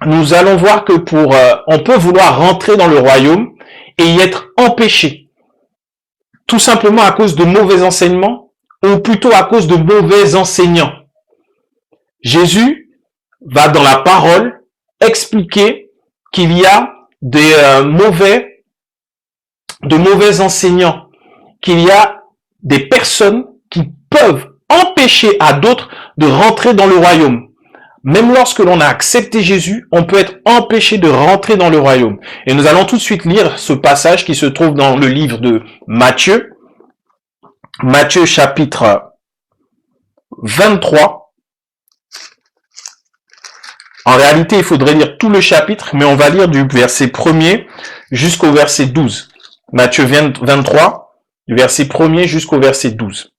nous allons voir que on peut vouloir rentrer dans le royaume et y être empêché, tout simplement à cause de mauvais enseignements, ou plutôt à cause de mauvais enseignants. Jésus va dans la parole expliquer qu'il y a de mauvais enseignants, qu'il y a des personnes qui peuvent empêcher à d'autres de rentrer dans le royaume. Même lorsque l'on a accepté Jésus, on peut être empêché de rentrer dans le royaume. Et nous allons tout de suite lire ce passage qui se trouve dans le livre de Matthieu. Matthieu chapitre 23. En réalité, il faudrait lire tout le chapitre, mais on va lire du verset 1er jusqu'au verset 12. Matthieu 23, du verset 1er jusqu'au verset 12.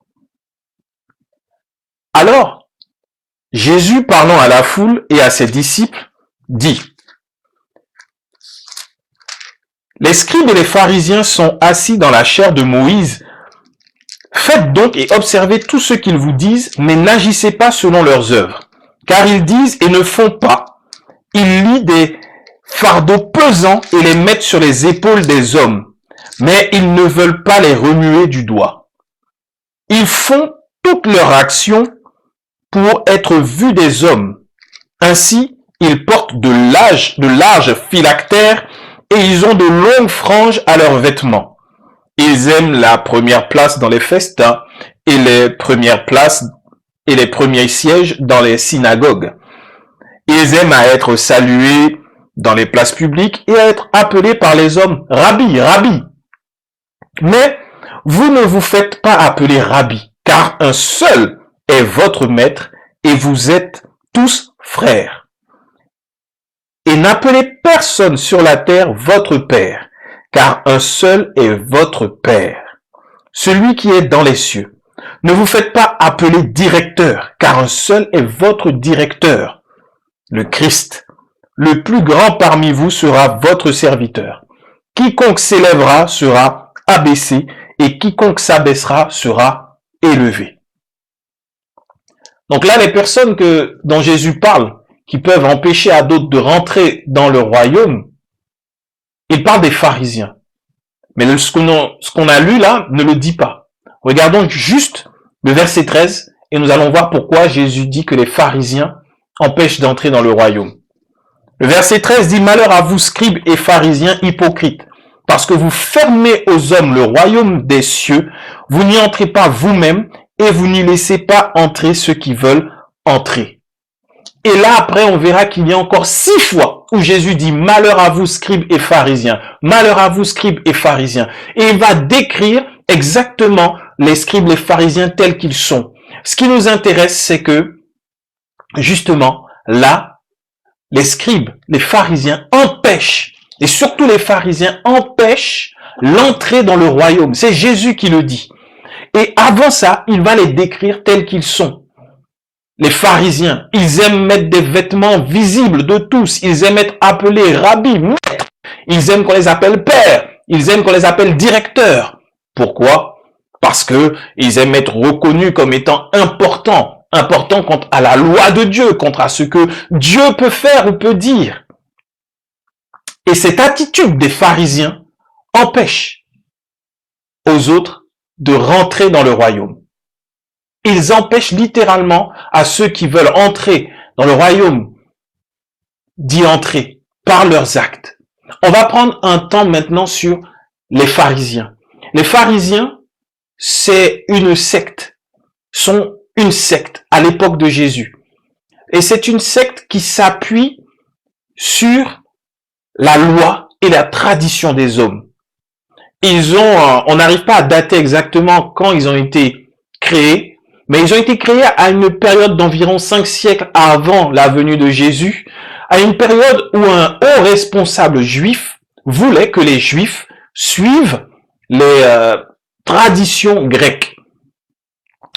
Alors, Jésus, parlant à la foule et à ses disciples, dit : « Les scribes et les pharisiens sont assis dans la chaire de Moïse. Faites donc et observez tout ce qu'ils vous disent, mais n'agissez pas selon leurs œuvres. Car ils disent et ne font pas. Ils lient des fardeaux pesants et les mettent sur les épaules des hommes, mais ils ne veulent pas les remuer du doigt. Ils font toute leur action pour être vus des hommes. Ainsi, ils portent de larges phylactères et ils ont de longues franges à leurs vêtements. Ils aiment la première place dans les festins et les premières places et les premiers sièges dans les synagogues. Ils aiment à être salués dans les places publiques et à être appelés par les hommes Rabbi, Rabbi. Mais vous ne vous faites pas appeler Rabbi, car un seul est votre maître et vous êtes tous frères. Et n'appelez personne sur la terre votre père, car un seul est votre père, celui qui est dans les cieux. Ne vous faites pas appeler directeur, car un seul est votre directeur, le Christ. Le plus grand parmi vous sera votre serviteur. Quiconque s'élèvera sera abaissé, et quiconque s'abaissera sera élevé. Donc là, les personnes dont Jésus parle, qui peuvent empêcher à d'autres de rentrer dans le royaume, il parle des pharisiens. Mais ce qu'on a lu là ne le dit pas. Regardons juste le verset 13 et nous allons voir pourquoi Jésus dit que les pharisiens empêchent d'entrer dans le royaume. Le verset 13 dit : « Malheur à vous, scribes et pharisiens hypocrites, parce que vous fermez aux hommes le royaume des cieux, vous n'y entrez pas vous-même et vous n'y laissez pas entrer ceux qui veulent entrer. » Et là, après, on verra qu'il y a encore 6 fois où Jésus dit « Malheur à vous, scribes et pharisiens ». Malheur à vous, scribes et pharisiens. Et il va décrire exactement les scribes, les pharisiens tels qu'ils sont. Ce qui nous intéresse, c'est que, justement, là, les scribes, les pharisiens empêchent, et surtout les pharisiens empêchent l'entrée dans le royaume. C'est Jésus qui le dit. Et avant ça, il va les décrire tels qu'ils sont. Les pharisiens, ils aiment mettre des vêtements visibles de tous. Ils aiment être appelés rabbi, maître. Ils aiment qu'on les appelle père. Ils aiment qu'on les appelle directeur. Pourquoi? Parce que ils aiment être reconnus comme étant importants. Importants quant à la loi de Dieu, quant à ce que Dieu peut faire ou peut dire. Et cette attitude des pharisiens empêche aux autres de rentrer dans le royaume. Ils empêchent littéralement à ceux qui veulent entrer dans le royaume d'y entrer par leurs actes. On va prendre un temps maintenant sur les pharisiens. Les pharisiens, c'est une secte, sont une secte à l'époque de Jésus. Et c'est une secte qui s'appuie sur la loi et la tradition des hommes. On n'arrive pas à dater exactement quand ils ont été créés, mais ils ont été créés à une période d'environ 5 siècles avant la venue de Jésus, à une période où un haut responsable juif voulait que les juifs suivent les traditions grecques.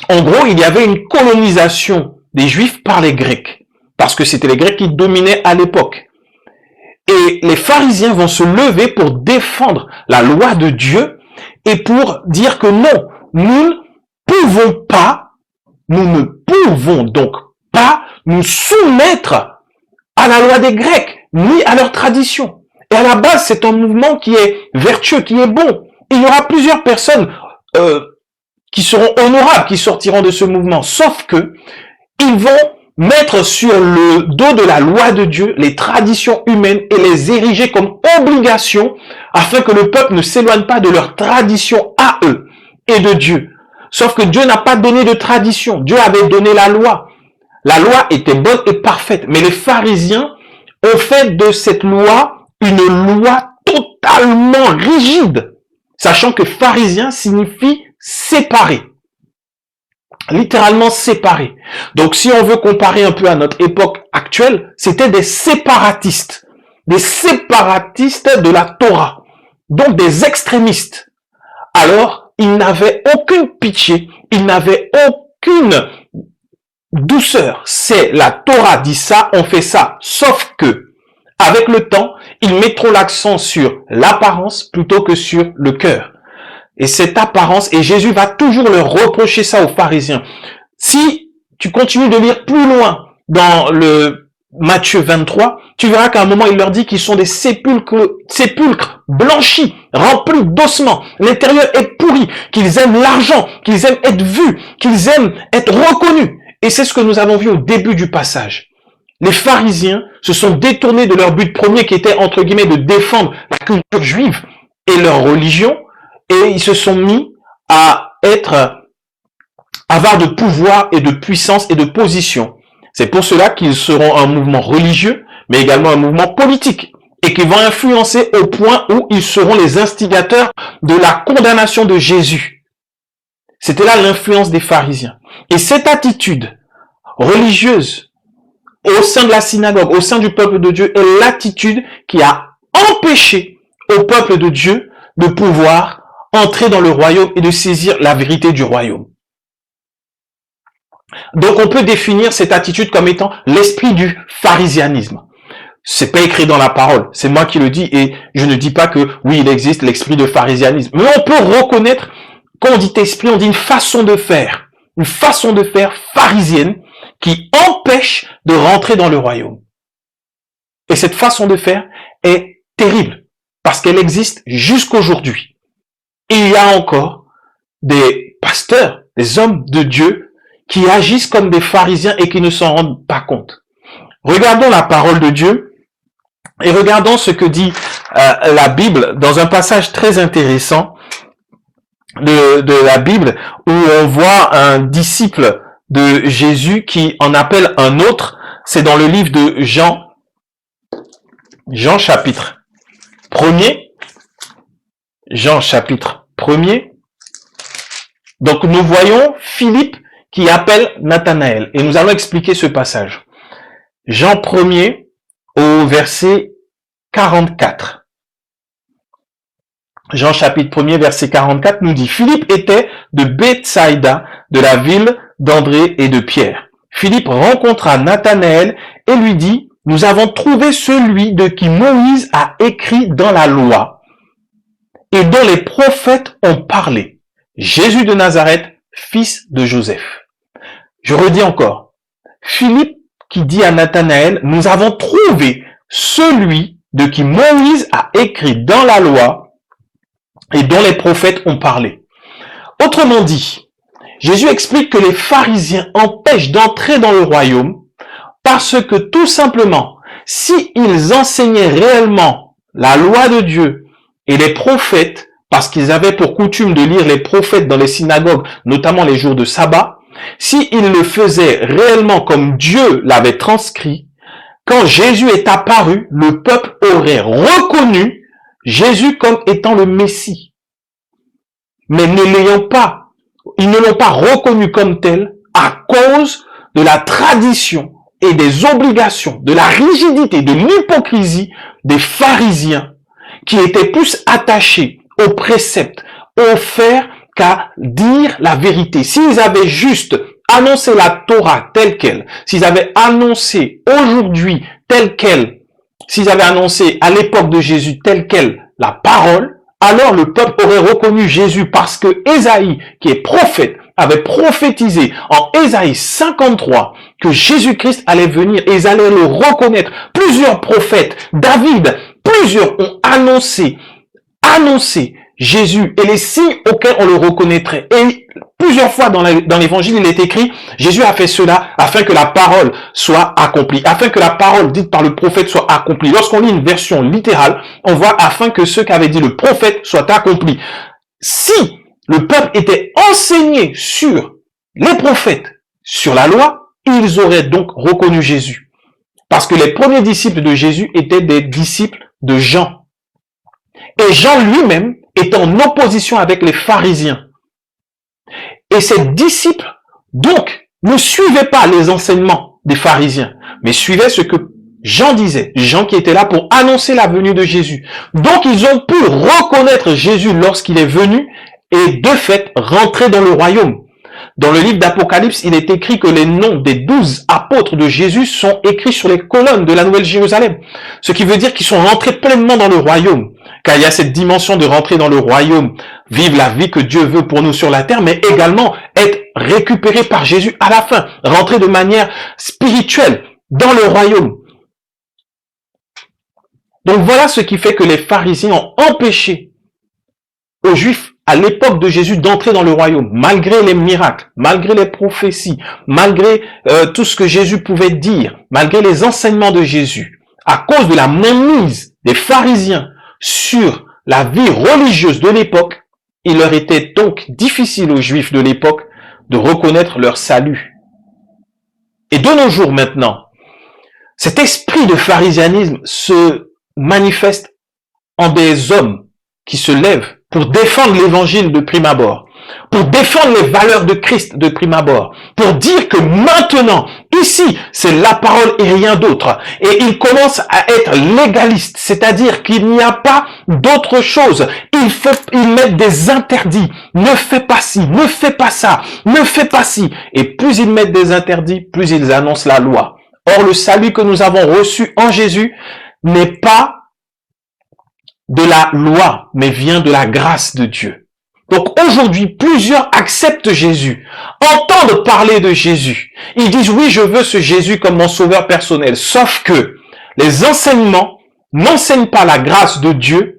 En gros, il y avait une colonisation des juifs par les Grecs, parce que c'était les Grecs qui dominaient à l'époque. Et les pharisiens vont se lever pour défendre la loi de Dieu et pour dire que non, nous ne pouvons donc pas nous soumettre à la loi des Grecs. ni à leur tradition. Et à la base, c'est un mouvement qui est vertueux, qui est bon. Et il y aura plusieurs personnes qui seront honorables, qui sortiront de ce mouvement. Sauf que ils vont mettre sur le dos de la loi de Dieu les traditions humaines et les ériger comme obligation afin que le peuple ne s'éloigne pas de leur tradition à eux et de Dieu. Sauf que Dieu n'a pas donné de tradition. Dieu avait donné la loi. La loi était bonne et parfaite. Mais les pharisiens ont fait de cette loi une loi totalement rigide. Sachant que pharisien signifie séparé. Littéralement séparé. Donc si on veut comparer un peu à notre époque actuelle, c'était des séparatistes de la Torah, donc des extrémistes. Alors, ils n'avaient aucune pitié, ils n'avaient aucune douceur. C'est la Torah dit ça, on fait ça. Sauf que, avec le temps, ils mettront l'accent sur l'apparence plutôt que sur le cœur. Et cette apparence, et Jésus va toujours leur reprocher ça aux pharisiens. Si tu continues de lire plus loin dans le Matthieu 23, tu verras qu'à un moment, il leur dit qu'ils sont des sépulcres blanchis, remplis d'ossements. L'intérieur est pourri, qu'ils aiment l'argent, qu'ils aiment être vus, qu'ils aiment être reconnus. Et c'est ce que nous avons vu au début du passage. Les pharisiens se sont détournés de leur but premier qui était, entre guillemets, de défendre la culture juive et leur religion. Et ils se sont mis à être avares de pouvoir et de puissance et de position. C'est pour cela qu'ils seront un mouvement religieux, mais également un mouvement politique, et qui vont influencer au point où ils seront les instigateurs de la condamnation de Jésus. C'était là l'influence des pharisiens. Et cette attitude religieuse au sein de la synagogue, au sein du peuple de Dieu, est l'attitude qui a empêché au peuple de Dieu de pouvoir entrer dans le royaume et de saisir la vérité du royaume. Donc on peut définir cette attitude comme étant l'esprit du pharisianisme. C'est pas écrit dans la parole, c'est moi qui le dis et je ne dis pas que oui, il existe l'esprit de pharisianisme. Mais on peut reconnaître, quand on dit esprit, on dit une façon de faire pharisienne qui empêche de rentrer dans le royaume. Et cette façon de faire est terrible parce qu'elle existe jusqu'aujourd'hui. Et il y a encore des pasteurs, des hommes de Dieu qui agissent comme des pharisiens et qui ne s'en rendent pas compte. Regardons la parole de Dieu et regardons ce que dit la Bible dans un passage très intéressant de la Bible où on voit un disciple de Jésus qui en appelle un autre. C'est dans le livre de Jean chapitre 1er. Jean chapitre 1er. Donc nous voyons Philippe qui appelle Nathanaël. Et nous allons expliquer ce passage. Jean 1er au verset 44. Jean chapitre 1er verset 44 nous dit: Philippe était de Bethsaïda, de la ville d'André et de Pierre. Philippe rencontra Nathanaël et lui dit: nous avons trouvé celui de qui Moïse a écrit dans la loi et dont les prophètes ont parlé, Jésus de Nazareth, fils de Joseph. Je redis encore, Philippe qui dit à Nathanaël: nous avons trouvé celui de qui Moïse a écrit dans la loi et dont les prophètes ont parlé. Autrement dit, Jésus explique que les pharisiens empêchent d'entrer dans le royaume parce que tout simplement, s'ils enseignaient réellement la loi de Dieu et les prophètes, parce qu'ils avaient pour coutume de lire les prophètes dans les synagogues, notamment les jours de sabbat, s'ils le faisaient réellement comme Dieu l'avait transcrit, quand Jésus est apparu, le peuple aurait reconnu Jésus comme étant le Messie. Mais ils ne l'ont pas reconnu comme tel à cause de la tradition et des obligations, de la rigidité, de l'hypocrisie des pharisiens qui étaient plus attachés aux préceptes, au faire qu'à dire la vérité. S'ils avaient juste annoncé la Torah telle quelle, s'ils avaient annoncé aujourd'hui telle quelle, s'ils avaient annoncé à l'époque de Jésus telle quelle la parole, alors le peuple aurait reconnu Jésus parce que Ésaïe, qui est prophète, avaient prophétisé en Ésaïe 53 que Jésus-Christ allait venir et ils allaient le reconnaître. Plusieurs prophètes, David, plusieurs ont annoncé Jésus et les signes auxquels on le reconnaîtrait. Et plusieurs fois dans l'évangile, il est écrit, Jésus a fait cela afin que la parole soit accomplie, afin que la parole dite par le prophète soit accomplie. Lorsqu'on lit une version littérale, on voit afin que ce qu'avait dit le prophète soit accompli. Si le peuple était enseigné sur les prophètes, sur la loi, ils auraient donc reconnu Jésus. Parce que les premiers disciples de Jésus étaient des disciples de Jean. Et Jean lui-même était en opposition avec les pharisiens. Et ces disciples, donc, ne suivaient pas les enseignements des pharisiens, mais suivaient ce que Jean disait, Jean qui était là pour annoncer la venue de Jésus. Donc, ils ont pu reconnaître Jésus lorsqu'il est venu et de fait rentrer dans le royaume. Dans le livre d'Apocalypse, il est écrit que les noms des 12 apôtres de Jésus sont écrits sur les colonnes de la Nouvelle Jérusalem. Ce qui veut dire qu'ils sont rentrés pleinement dans le royaume. Car il y a cette dimension de rentrer dans le royaume, vivre la vie que Dieu veut pour nous sur la terre, mais également être récupéré par Jésus à la fin, rentrer de manière spirituelle dans le royaume. Donc voilà ce qui fait que les pharisiens ont empêché aux Juifs à l'époque de Jésus d'entrer dans le royaume, malgré les miracles, malgré les prophéties, malgré tout ce que Jésus pouvait dire, malgré les enseignements de Jésus, à cause de la mainmise des pharisiens sur la vie religieuse de l'époque, il leur était donc difficile aux Juifs de l'époque de reconnaître leur salut. Et de nos jours maintenant, cet esprit de pharisianisme se manifeste en des hommes qui se lèvent pour défendre l'évangile de prime abord, pour défendre les valeurs de Christ de prime abord, pour dire que maintenant, ici, c'est la parole et rien d'autre. Et ils commencent à être légalistes, c'est-à-dire qu'il n'y a pas d'autre chose. Ils mettent des interdits. Ne fais pas ci, ne fais pas ça, ne fais pas ci. Et plus ils mettent des interdits, plus ils annoncent la loi. Or, le salut que nous avons reçu en Jésus n'est pas de la loi, mais vient de la grâce de Dieu. Donc aujourd'hui, plusieurs acceptent Jésus, entendent parler de Jésus. Ils disent, oui, je veux ce Jésus comme mon sauveur personnel. Sauf que les enseignements n'enseignent pas la grâce de Dieu,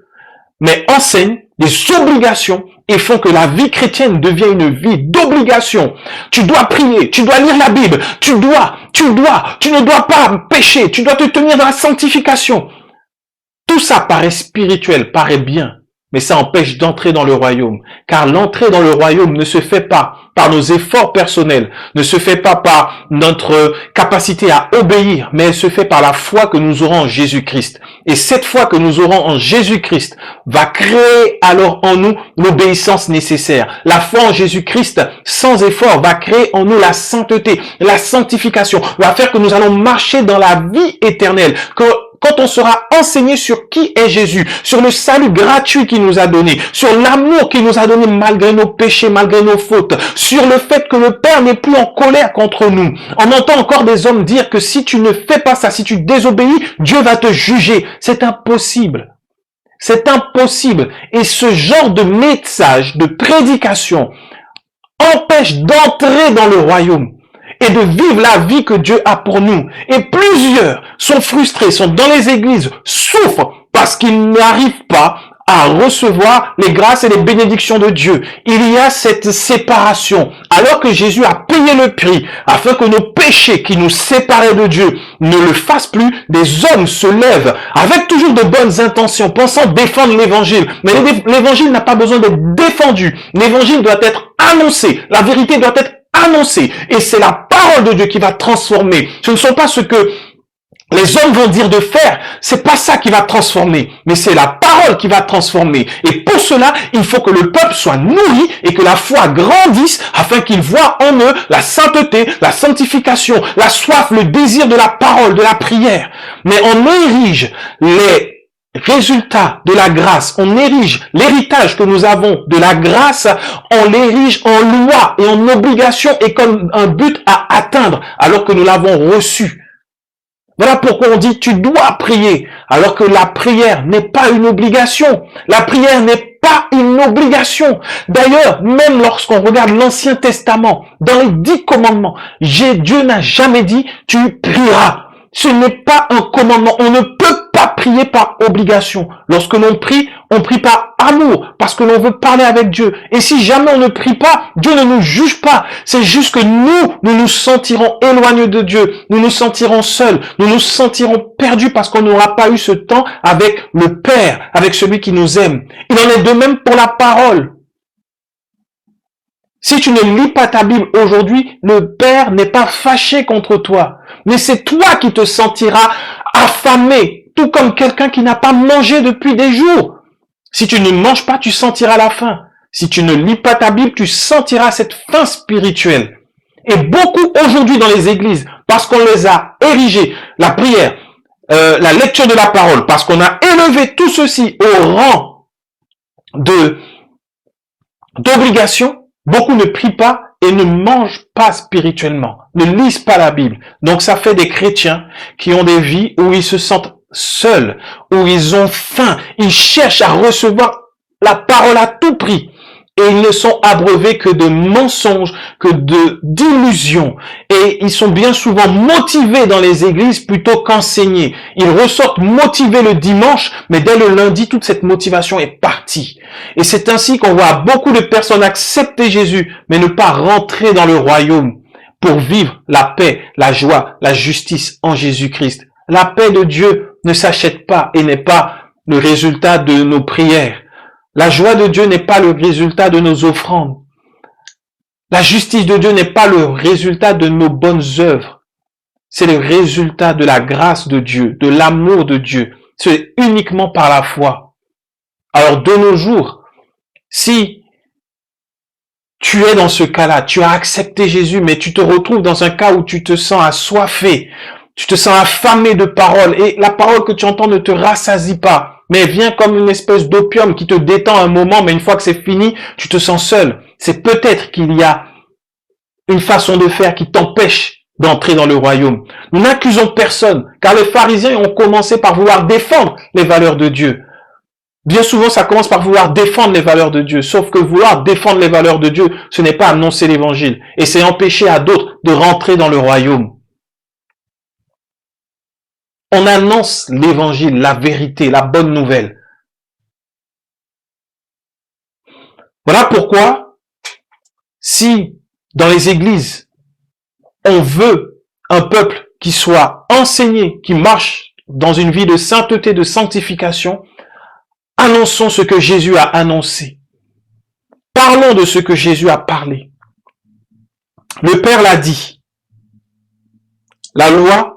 mais enseignent des obligations et font que la vie chrétienne devient une vie d'obligation. Tu dois prier, tu dois lire la Bible, tu ne dois pas pécher, tu dois te tenir dans la sanctification. Tout ça paraît spirituel, paraît bien, mais ça empêche d'entrer dans le royaume. Car l'entrée dans le royaume ne se fait pas par nos efforts personnels, ne se fait pas par notre capacité à obéir, mais elle se fait par la foi que nous aurons en Jésus-Christ. Et cette foi que nous aurons en Jésus-Christ va créer alors en nous l'obéissance nécessaire. La foi en Jésus-Christ, sans effort, va créer en nous la sainteté, la sanctification, va faire que nous allons marcher dans la vie éternelle, quand on sera enseigné sur qui est Jésus, sur le salut gratuit qu'il nous a donné, sur l'amour qu'il nous a donné malgré nos péchés, malgré nos fautes, sur le fait que le Père n'est plus en colère contre nous. On entend encore des hommes dire que si tu ne fais pas ça, si tu désobéis, Dieu va te juger. C'est impossible. C'est impossible. Et ce genre de message, de prédication, empêche d'entrer dans le royaume et de vivre la vie que Dieu a pour nous. Et plusieurs sont frustrés, sont dans les églises, souffrent parce qu'ils n'arrivent pas à recevoir les grâces et les bénédictions de Dieu. Il y a cette séparation. Alors que Jésus a payé le prix afin que nos péchés qui nous séparaient de Dieu ne le fassent plus, des hommes se lèvent avec toujours de bonnes intentions, pensant défendre l'évangile. Mais l'évangile n'a pas besoin d'être défendu. L'évangile doit être annoncé. La vérité doit être annoncée. Et c'est la parole de Dieu qui va transformer. Ce ne sont pas ce que les hommes vont dire de faire, c'est pas ça qui va transformer, mais c'est la parole qui va transformer. Et pour cela, il faut que le peuple soit nourri et que la foi grandisse afin qu'il voit en eux la sainteté, la sanctification, la soif, le désir de la parole, de la prière. Mais on érige les résultats de la grâce, on érige l'héritage que nous avons de la grâce, on l'érige en loi et en obligation et comme un but à atteindre alors que nous l'avons reçu. Voilà pourquoi on dit tu dois prier, alors que la prière n'est pas une obligation. La prière n'est pas une une obligation. D'ailleurs, même lorsqu'on regarde l'Ancien Testament, dans les 10 commandements, Dieu n'a jamais dit « tu prieras ». Ce n'est pas un commandement. On ne peut pas prier par obligation. Lorsque l'on prie par amour, parce que l'on veut parler avec Dieu. Et si jamais on ne prie pas, Dieu ne nous juge pas. C'est juste que nous nous sentirons éloignés de Dieu. Nous nous sentirons seuls. Nous nous sentirons perdus parce qu'on n'aura pas eu ce temps avec le Père, avec celui qui nous aime. Il en est de même pour la parole. Si tu ne lis pas ta Bible aujourd'hui, le Père n'est pas fâché contre toi. Mais c'est toi qui te sentiras affamé, tout comme quelqu'un qui n'a pas mangé depuis des jours. Si tu ne manges pas, tu sentiras la faim. Si tu ne lis pas ta Bible, tu sentiras cette faim spirituelle. Et beaucoup aujourd'hui dans les églises, parce qu'on les a érigés, la prière, la lecture de la parole, parce qu'on a élevé tout ceci au rang d'obligation, beaucoup ne prient pas et ne mangent pas spirituellement, ne lisent pas la Bible. Donc ça fait des chrétiens qui ont des vies où ils se sentent seuls, où ils ont faim, ils cherchent à recevoir la parole à tout prix. Et ils ne sont abreuvés que de mensonges, que d'illusions. Et ils sont bien souvent motivés dans les églises plutôt qu'enseignés. Ils ressortent motivés le dimanche, mais dès le lundi, toute cette motivation est partie. Et c'est ainsi qu'on voit beaucoup de personnes accepter Jésus, mais ne pas rentrer dans le royaume pour vivre la paix, la joie, la justice en Jésus-Christ. La paix de Dieu ne s'achète pas et n'est pas le résultat de nos prières. La joie de Dieu n'est pas le résultat de nos offrandes. La justice de Dieu n'est pas le résultat de nos bonnes œuvres. C'est le résultat de la grâce de Dieu, de l'amour de Dieu. C'est uniquement par la foi. Alors de nos jours, si tu es dans ce cas-là, tu as accepté Jésus, mais tu te retrouves dans un cas où tu te sens assoiffé, tu te sens affamé de parole et la parole que tu entends ne te rassasie pas, mais vient comme une espèce d'opium qui te détend un moment, mais une fois que c'est fini, tu te sens seul. C'est peut-être qu'il y a une façon de faire qui t'empêche d'entrer dans le royaume. Nous n'accusons personne, car les pharisiens ont commencé par vouloir défendre les valeurs de Dieu. Bien souvent, ça commence par vouloir défendre les valeurs de Dieu. Sauf que vouloir défendre les valeurs de Dieu, ce n'est pas annoncer l'évangile. Et c'est empêcher à d'autres de rentrer dans le royaume. On annonce l'évangile, la vérité, la bonne nouvelle. Voilà pourquoi, si dans les églises, on veut un peuple qui soit enseigné, qui marche dans une vie de sainteté, de sanctification, annonçons ce que Jésus a annoncé. Parlons de ce que Jésus a parlé. Le Père l'a dit. La loi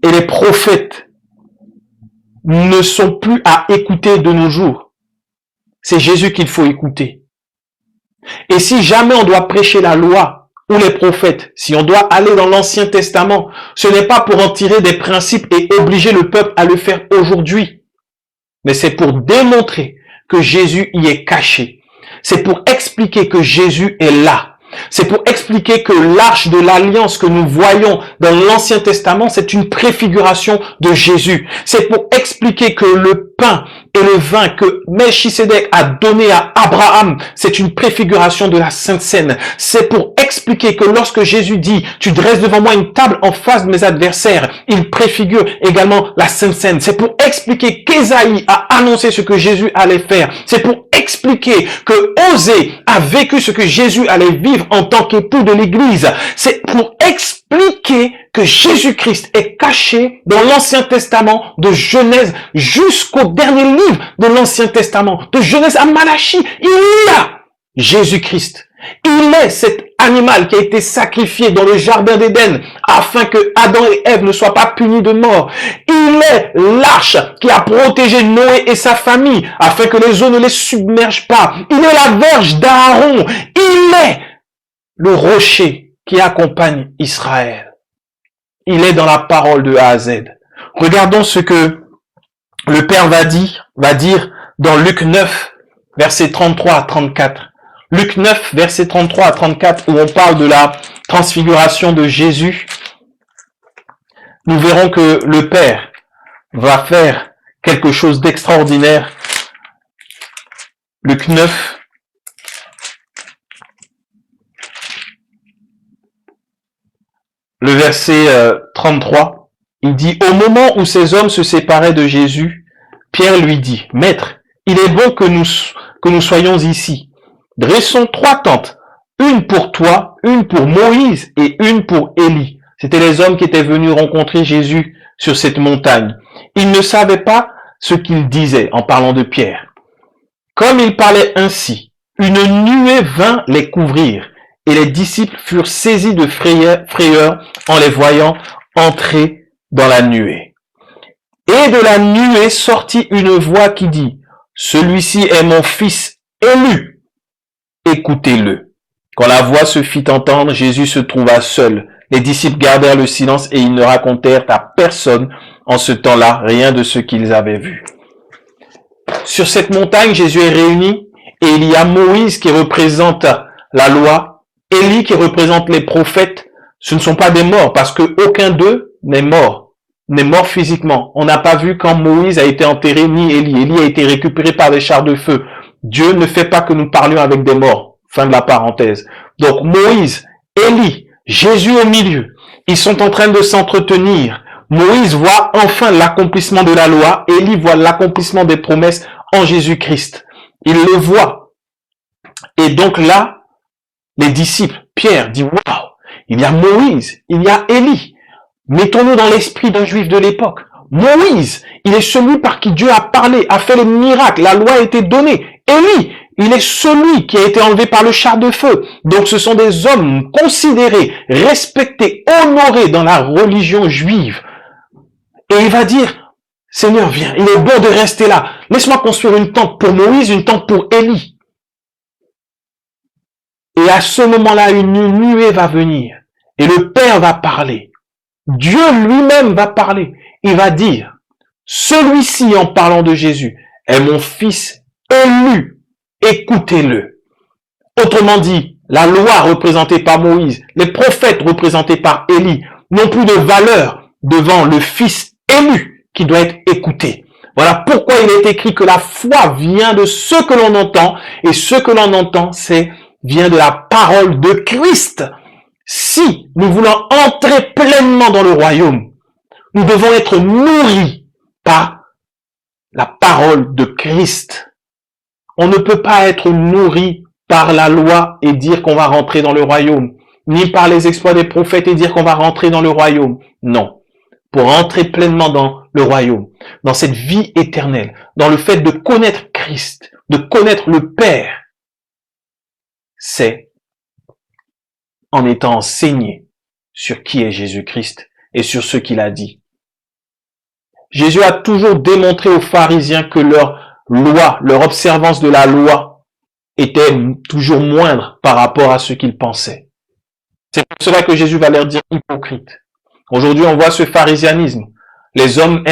et les prophètes ne sont plus à écouter de nos jours. C'est Jésus qu'il faut écouter. Et si jamais on doit prêcher la loi ou les prophètes, si on doit aller dans l'Ancien Testament, ce n'est pas pour en tirer des principes et obliger le peuple à le faire aujourd'hui, mais c'est pour démontrer que Jésus y est caché. C'est pour expliquer que Jésus est là. C'est pour expliquer que l'arche de l'alliance que nous voyons dans l'Ancien Testament, c'est une préfiguration de Jésus. C'est pour expliquer que le pain et le vin que Melchisédek a donné à Abraham, c'est une préfiguration de la Sainte Seine. C'est pour expliquer que lorsque Jésus dit « Tu dresses devant moi une table en face de mes adversaires », il préfigure également la Sainte Seine. C'est pour expliquer qu'Ésaïe a annoncé ce que Jésus allait faire. C'est pour expliquer que Osée a vécu ce que Jésus allait vivre en tant qu'époux de l'Église. C'est pour expliquer que Jésus-Christ est caché dans l'Ancien Testament de Genèse jusqu'au dernier livre de l'Ancien Testament, de Genèse à Malachie. Il y a Jésus-Christ. Il est cet animal qui a été sacrifié dans le jardin d'Éden afin que Adam et Ève ne soient pas punis de mort. Il est l'arche qui a protégé Noé et sa famille afin que les eaux ne les submergent pas. Il est la verge d'Aaron. Il est le rocher qui accompagne Israël. Il est dans la parole de A à Z. Regardons ce que le Père va dire dans Luc 9, versets 33 à 34. Luc 9, versets 33 à 34, où on parle de la transfiguration de Jésus. Nous verrons que le Père va faire quelque chose d'extraordinaire Luc 9, le verset 33, il dit, au moment où ces hommes se séparaient de Jésus, Pierre lui dit, Maître, il est bon que nous soyons ici. Dressons 3 tentes, une pour toi, une pour Moïse et une pour Élie. C'étaient les hommes qui étaient venus rencontrer Jésus sur cette montagne. Ils ne savaient pas ce qu'il disait en parlant de Pierre. Comme il parlait ainsi, une nuée vint les couvrir, et les disciples furent saisis de frayeur en les voyant entrer dans la nuée. Et de la nuée sortit une voix qui dit, « Celui-ci est mon fils élu, écoutez-le. » Quand la voix se fit entendre, Jésus se trouva seul. Les disciples gardèrent le silence et ils ne racontèrent à personne en ce temps-là rien de ce qu'ils avaient vu. Sur cette montagne, Jésus est réuni et il y a Moïse qui représente la loi, Élie qui représente les prophètes. Ce ne sont pas des morts parce que aucun d'eux n'est mort physiquement. On n'a pas vu quand Moïse a été enterré ni Élie. Élie a été récupéré par des chars de feu. Dieu ne fait pas que nous parlions avec des morts. Fin de la parenthèse. Donc Moïse, Élie, Jésus au milieu, ils sont en train de s'entretenir. Moïse voit enfin l'accomplissement de la loi, Élie voit l'accomplissement des promesses en Jésus-Christ. Il le voit. Et donc là, les disciples, Pierre dit, waouh, il y a Moïse, il y a Élie. Mettons-nous dans l'esprit d'un juif de l'époque. Moïse, il est celui par qui Dieu a parlé, a fait les miracles, la loi a été donnée. Élie, il est celui qui a été enlevé par le char de feu. Donc ce sont des hommes considérés, respectés, honorés dans la religion juive. Et il va dire, Seigneur, viens, il est bon de rester là. Laisse-moi construire une tente pour Moïse, une tente pour Élie. Et à ce moment-là, une nuée va venir. Et le Père va parler. Dieu lui-même va parler. Il va dire, celui-ci, en parlant de Jésus, est mon fils élu. Écoutez-le. Autrement dit, la loi représentée par Moïse, les prophètes représentés par Élie, n'ont plus de valeur devant le fils élu qui doit être écouté. Voilà pourquoi il est écrit que la foi vient de ce que l'on entend, et ce que l'on entend, vient de la parole de Christ. Si nous voulons entrer pleinement dans le royaume, nous devons être nourris par la parole de Christ. On ne peut pas être nourri par la loi et dire qu'on va rentrer dans le royaume, ni par les exploits des prophètes et dire qu'on va rentrer dans le royaume. Non. Pour entrer pleinement dans le royaume, dans cette vie éternelle, dans le fait de connaître Christ, de connaître le Père, c'est en étant enseigné sur qui est Jésus-Christ et sur ce qu'il a dit. Jésus a toujours démontré aux pharisiens que leur loi, leur observance de la loi était toujours moindre par rapport à ce qu'ils pensaient. C'est pour cela que Jésus va leur dire hypocrite. Aujourd'hui, on voit ce pharisianisme. Les hommes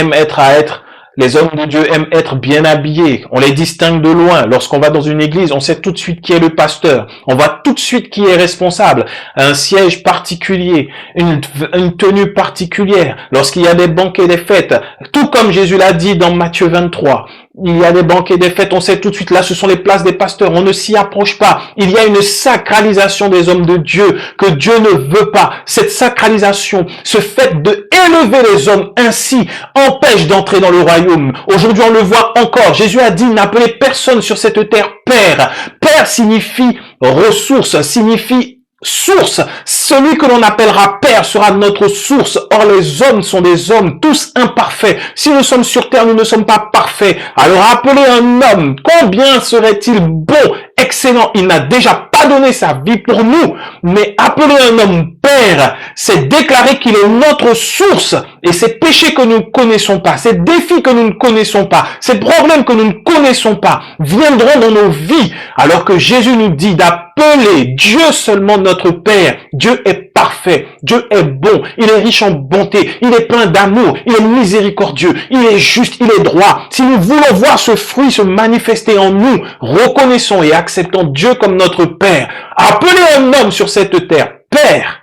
les hommes de Dieu aiment être bien habillés. On les distingue de loin. Lorsqu'on va dans une église, on sait tout de suite qui est le pasteur. On voit tout de suite qui est responsable. Un siège particulier, une tenue particulière. Lorsqu'il y a des banquets, des fêtes, tout comme Jésus l'a dit dans Matthieu 23. Il y a des banquets, des fêtes, on sait tout de suite, là, ce sont les places des pasteurs, on ne s'y approche pas. Il y a une sacralisation des hommes de Dieu que Dieu ne veut pas. Cette sacralisation, ce fait de élever les hommes ainsi, empêche d'entrer dans le royaume. Aujourd'hui, on le voit encore. Jésus a dit, n'appelez personne sur cette terre Père. Père signifie ressource, signifie source. Celui que l'on appellera Père sera notre source. Or, les hommes sont des hommes tous imparfaits. Si nous sommes sur terre, nous ne sommes pas parfaits. Alors, appeler un homme, combien serait-il bon, excellent? Il n'a déjà pas donné sa vie pour nous. Mais appeler un homme Père, c'est déclarer qu'il est notre source. Et ces péchés que nous ne connaissons pas, ces défis que nous ne connaissons pas, ces problèmes que nous ne connaissons pas, viendront dans nos vies. Alors que Jésus nous dit d'appeler Dieu seulement notre Père. Dieu est parfait. Dieu est bon. Il est riche en bonté. Il est plein d'amour. Il est miséricordieux. Il est juste. Il est droit. Si nous voulons voir ce fruit se manifester en nous, reconnaissons et acceptons Dieu comme notre Père. Appeler un homme sur cette terre Père,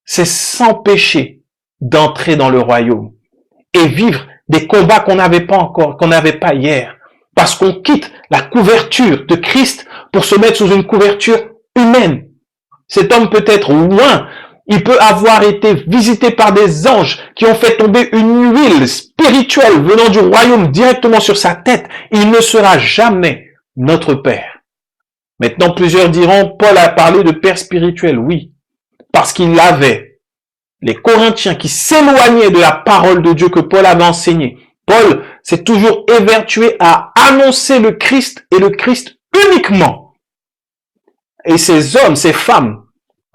c'est s'empêcher d'entrer dans le royaume et vivre des combats qu'on n'avait pas encore, qu'on n'avait pas hier. Parce parce qu'on quitte la couverture de Christ pour se mettre sous une couverture humaine. Cet homme peut être loin, il peut avoir été visité par des anges qui ont fait tomber une huile spirituelle venant du royaume directement sur sa tête. Il ne sera jamais notre Père. Maintenant, plusieurs diront, Paul a parlé de Père spirituel. Oui, parce qu'il avait les Corinthiens qui s'éloignaient de la parole de Dieu que Paul avait enseignée. Paul s'est toujours évertué à annoncer le Christ et le Christ uniquement. Et ces hommes, ces femmes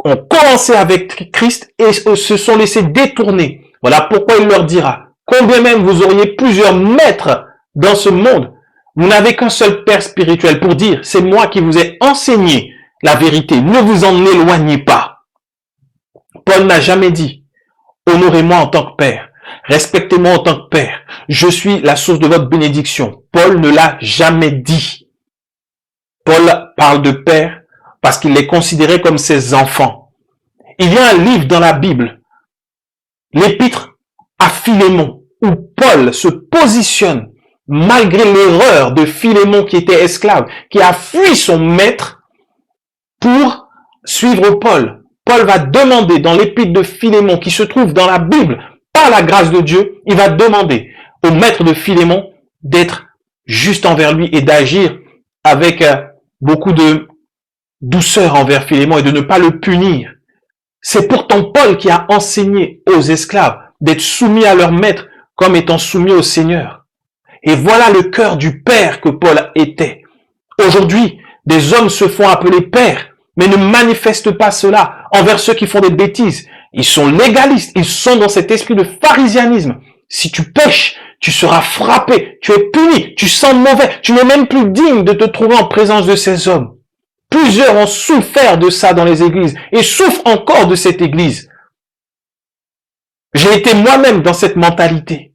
ont commencé avec Christ et se sont laissés détourner. Voilà pourquoi il leur dira, combien même vous auriez plusieurs maîtres dans ce monde, vous n'avez qu'un seul Père spirituel pour dire, c'est moi qui vous ai enseigné la vérité, ne vous en éloignez pas. Paul n'a jamais dit, honorez-moi en tant que Père, respectez-moi en tant que Père, je suis la source de votre bénédiction. Paul ne l'a jamais dit. Paul parle de Père parce qu'il les considérait comme ses enfants. Il y a un livre dans la Bible, l'Épître à Philémon, où Paul se positionne malgré l'erreur de Philémon qui était esclave, qui a fui son maître pour suivre Paul. Paul va demander dans l'Épître de Philémon, qui se trouve dans la Bible, par la grâce de Dieu, il va demander au maître de Philémon d'être juste envers lui et d'agir avec beaucoup de douceur envers Philémon et de ne pas le punir. C'est pourtant Paul qui a enseigné aux esclaves d'être soumis à leur maître comme étant soumis au Seigneur. Et voilà le cœur du Père que Paul était. Aujourd'hui, des hommes se font appeler pères, mais ne manifestent pas cela envers ceux qui font des bêtises. Ils sont légalistes, ils sont dans cet esprit de pharisianisme. Si tu pèches, tu seras frappé, tu es puni, tu sens mauvais, tu n'es même plus digne de te trouver en présence de ces hommes. Plusieurs ont souffert de ça dans les églises et souffrent encore de cette église. J'ai été moi-même dans cette mentalité.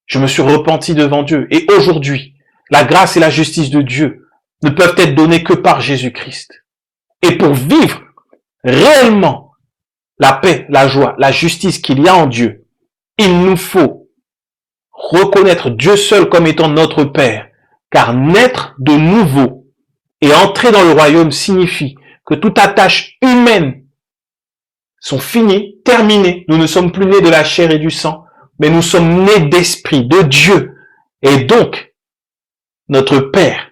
Je me suis repenti devant Dieu et aujourd'hui, la grâce et la justice de Dieu ne peuvent être données que par Jésus-Christ. Et pour vivre réellement la paix, la joie, la justice qu'il y a en Dieu, il nous faut reconnaître Dieu seul comme étant notre Père, car naître de nouveau et entrer dans le royaume signifie que toute attache humaine sont finies, terminées. Nous ne sommes plus nés de la chair et du sang, mais nous sommes nés d'esprit, de Dieu. Et donc, notre Père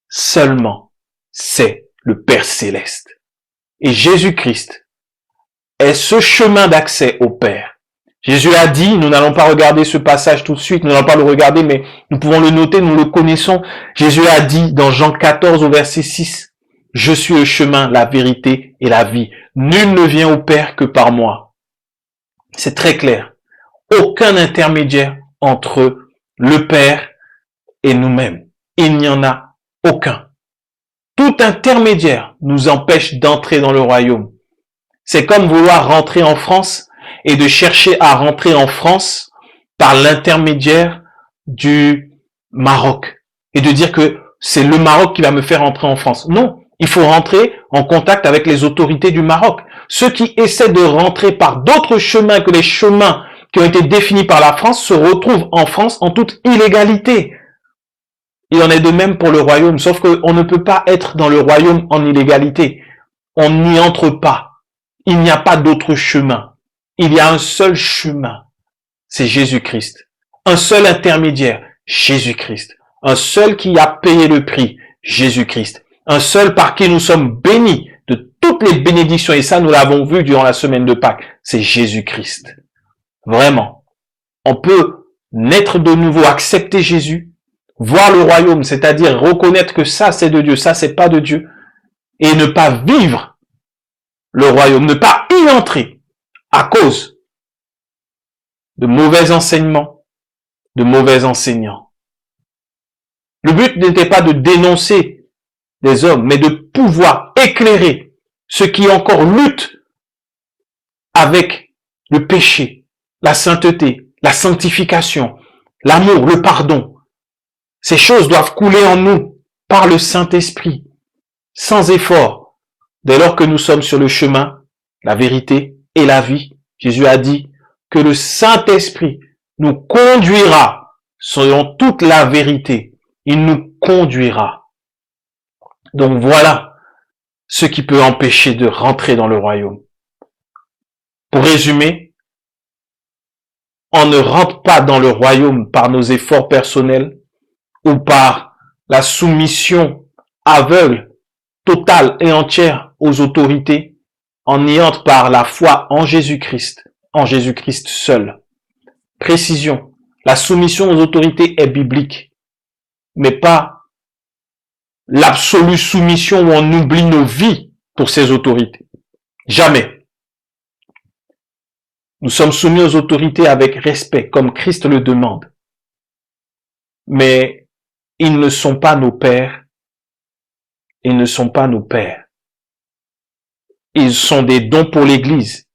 seulement, c'est le Père céleste. Et Jésus-Christ est ce chemin d'accès au Père. Jésus a dit, nous n'allons pas regarder ce passage tout de suite, nous n'allons pas le regarder, mais nous pouvons le noter, nous le connaissons. Jésus a dit dans Jean 14 au verset 6, « Je suis le chemin, la vérité et la vie. Nul ne vient au Père que par moi. » C'est très clair. Aucun intermédiaire entre le Père et nous-mêmes. Il n'y en a aucun. Tout intermédiaire nous empêche d'entrer dans le royaume. C'est comme vouloir rentrer en France et de chercher à rentrer en France par l'intermédiaire du Maroc et de dire que c'est le Maroc qui va me faire entrer en France. Non, il faut rentrer en contact avec les autorités du Maroc. Ceux qui essaient de rentrer par d'autres chemins que les chemins qui ont été définis par la France se retrouvent en France en toute illégalité. Il en est de même pour le royaume, sauf qu'on ne peut pas être dans le royaume en illégalité. On n'y entre pas. Il n'y a pas d'autre chemin. Il y a un seul chemin, c'est Jésus-Christ. Un seul intermédiaire, Jésus-Christ. Un seul qui a payé le prix, Jésus-Christ. Un seul par qui nous sommes bénis de toutes les bénédictions, et ça nous l'avons vu durant la semaine de Pâques, c'est Jésus-Christ. Vraiment. On peut naître de nouveau, accepter Jésus, voir le royaume, c'est-à-dire reconnaître que ça c'est de Dieu, ça c'est pas de Dieu, et ne pas vivre le royaume, ne pas y entrer à cause de mauvais enseignements, de mauvais enseignants. Le but n'était pas de dénoncer les hommes, mais de pouvoir éclairer ceux qui encore luttent avec le péché, la sainteté, la sanctification, l'amour, le pardon. Ces choses doivent couler en nous par le Saint-Esprit, sans effort, dès lors que nous sommes sur le chemin, la vérité et la vie. Jésus a dit que le Saint-Esprit nous conduira selon toute la vérité. Il nous conduira. Donc voilà ce qui peut empêcher de rentrer dans le royaume. Pour résumer, on ne rentre pas dans le royaume par nos efforts personnels ou par la soumission aveugle, totale et entière aux autorités. On y entre par la foi en Jésus-Christ seul. Précision, la soumission aux autorités est biblique, mais pas l'absolue soumission où on oublie nos vies pour ces autorités. Jamais. Nous sommes soumis aux autorités avec respect, comme Christ le demande. Mais ils ne sont pas nos pères. Ils ne sont pas nos pères. Ils sont des dons pour l'Église,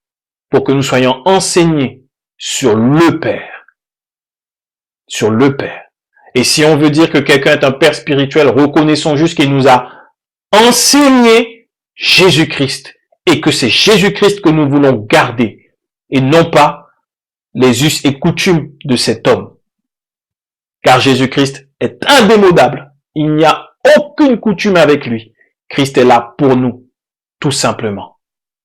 pour que nous soyons enseignés sur le Père. Sur le Père. Et si on veut dire que quelqu'un est un père spirituel, reconnaissons juste qu'il nous a enseigné Jésus-Christ et que c'est Jésus-Christ que nous voulons garder et non pas les us et coutumes de cet homme. Car Jésus-Christ est indémodable. Il n'y a aucune coutume avec lui. Christ est là pour nous, tout simplement.